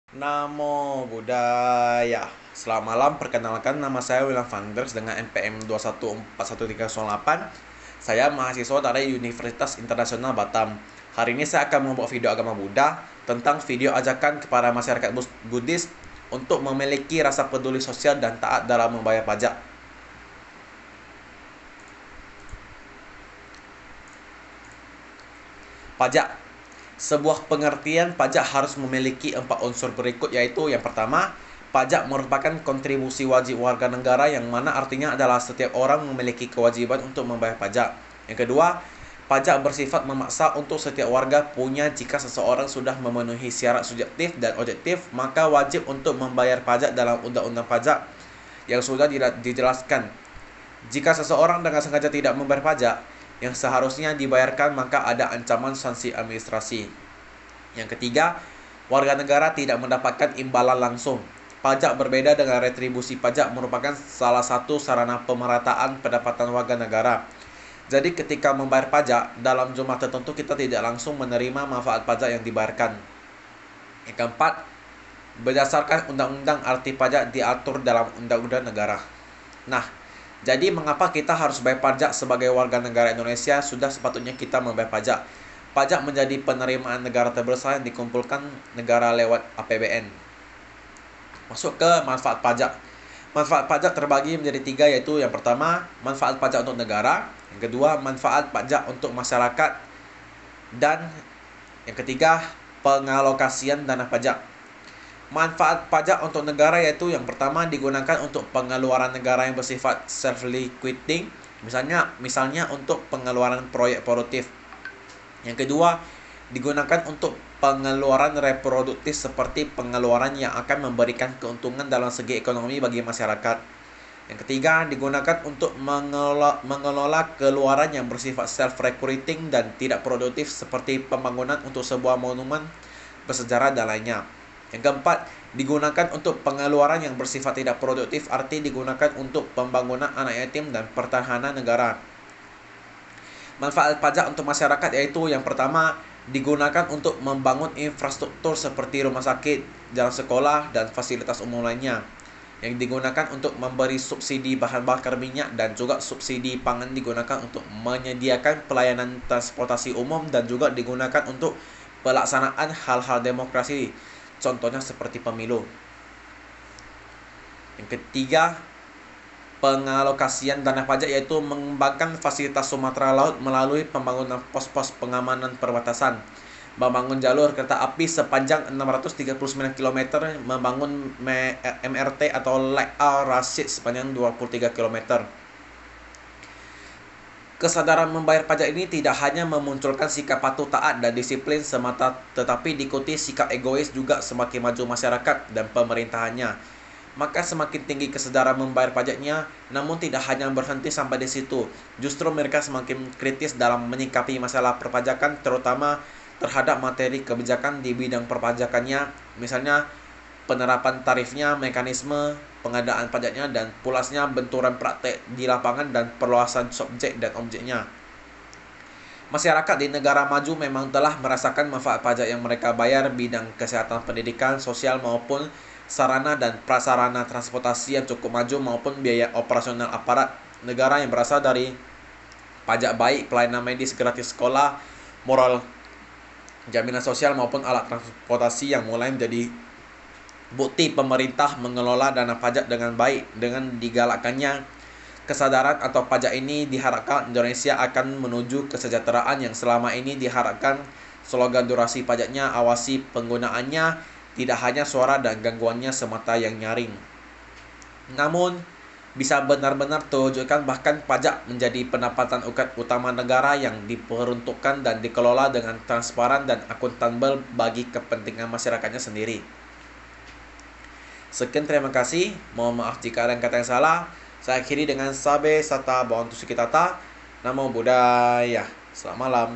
Namo Buddhaya. Selamat malam, perkenalkan nama saya William Vanders dengan NPM 2141308. Saya mahasiswa dari Universitas Internasional Batam. Hari ini saya akan membuat video agama Buddha tentang video ajakan kepada masyarakat Buddhis untuk memiliki rasa peduli sosial dan taat dalam membayar pajak. Pajak. Sebuah pengertian pajak harus memiliki 4 unsur berikut, yaitu yang pertama, pajak merupakan kontribusi wajib warga negara yang mana artinya adalah setiap orang memiliki kewajiban untuk membayar pajak. Yang kedua, pajak bersifat memaksa untuk setiap warga punya jika seseorang sudah memenuhi syarat subjektif dan objektif, maka wajib untuk membayar pajak dalam undang-undang pajak yang sudah dijelaskan. Jika seseorang dengan sengaja tidak membayar pajak yang seharusnya dibayarkan, maka ada ancaman sanksi administrasi. Yang ketiga, warga negara tidak mendapatkan imbalan langsung. Pajak berbeda dengan retribusi. Pajak merupakan salah satu sarana pemerataan pendapatan warga negara. Jadi ketika membayar pajak dalam jumlah tertentu, kita tidak langsung menerima manfaat pajak yang dibayarkan. Yang keempat, berdasarkan undang-undang arti pajak diatur dalam undang-undang negara. Nah, jadi mengapa kita harus bayar pajak sebagai warga negara Indonesia? Sudah sepatutnya kita membayar pajak. Pajak menjadi penerimaan negara terbesar yang dikumpulkan negara lewat APBN. Masuk ke manfaat pajak. Manfaat pajak terbagi menjadi 3, yaitu yang pertama, manfaat pajak untuk negara. Yang kedua, manfaat pajak untuk masyarakat. Dan yang ketiga, pengalokasian dana pajak. Manfaat pajak untuk negara yaitu yang pertama, digunakan untuk pengeluaran negara yang bersifat self-liquidating, misalnya untuk pengeluaran proyek produktif. Yang kedua, digunakan untuk pengeluaran reproduktif seperti pengeluaran yang akan memberikan keuntungan dalam segi ekonomi bagi masyarakat. Yang ketiga, digunakan untuk mengelola keluaran yang bersifat self-recruiting dan tidak produktif seperti pembangunan untuk sebuah monumen bersejarah dan lainnya. Yang keempat, digunakan untuk pengeluaran yang bersifat tidak produktif, arti digunakan untuk pembangunan anak yatim dan pertahanan negara. Manfaat pajak untuk masyarakat yaitu yang pertama, digunakan untuk membangun infrastruktur seperti rumah sakit, jalan sekolah, dan fasilitas umum lainnya. Yang digunakan untuk memberi subsidi bahan bakar minyak dan juga subsidi pangan digunakan untuk menyediakan pelayanan transportasi umum dan juga digunakan untuk pelaksanaan hal-hal demokrasi. Contohnya seperti pemilu. Yang ketiga, pengalokasian dana pajak yaitu mengembangkan fasilitas Sumatera Laut melalui pembangunan pos-pos pengamanan perbatasan, membangun jalur kereta api sepanjang 639 km, membangun MRT atau Light Rail sepanjang 23 km. Kesadaran membayar pajak ini tidak hanya memunculkan sikap patuh taat dan disiplin semata, tetapi diikuti sikap egois juga semakin maju masyarakat dan pemerintahannya. Maka semakin tinggi kesadaran membayar pajaknya, namun tidak hanya berhenti sampai di situ. Justru mereka semakin kritis dalam menyikapi masalah perpajakan, terutama terhadap materi kebijakan di bidang perpajakannya, misalnya penerapan tarifnya, mekanisme pengadaan pajaknya, dan pulasnya benturan praktek di lapangan dan perluasan subjek dan objeknya. Masyarakat di negara maju memang telah merasakan manfaat pajak yang mereka bayar bidang kesehatan, pendidikan, sosial maupun sarana dan prasarana transportasi yang cukup maju maupun biaya operasional aparat negara yang berasal dari pajak, baik pelayanan medis, gratis sekolah, moral, jaminan sosial maupun alat transportasi yang mulai menjadi bukti pemerintah mengelola dana pajak dengan baik. Dengan digalakkannya kesadaran atau pajak ini, diharapkan Indonesia akan menuju kesejahteraan yang selama ini diharapkan. Slogan durasi pajaknya, awasi penggunaannya, tidak hanya suara dan gangguannya semata yang nyaring, namun bisa benar-benar terwujudkan. Bahkan pajak menjadi pendapatan utama negara yang diperuntukkan dan dikelola dengan transparan dan akuntabel bagi kepentingan masyarakatnya sendiri. Sekian, terima kasih. Mohon maaf jika ada kata yang salah. Saya akhiri dengan Sabe Sata Bhavantu Sukhitata. Namo Buddhaya. Selamat malam.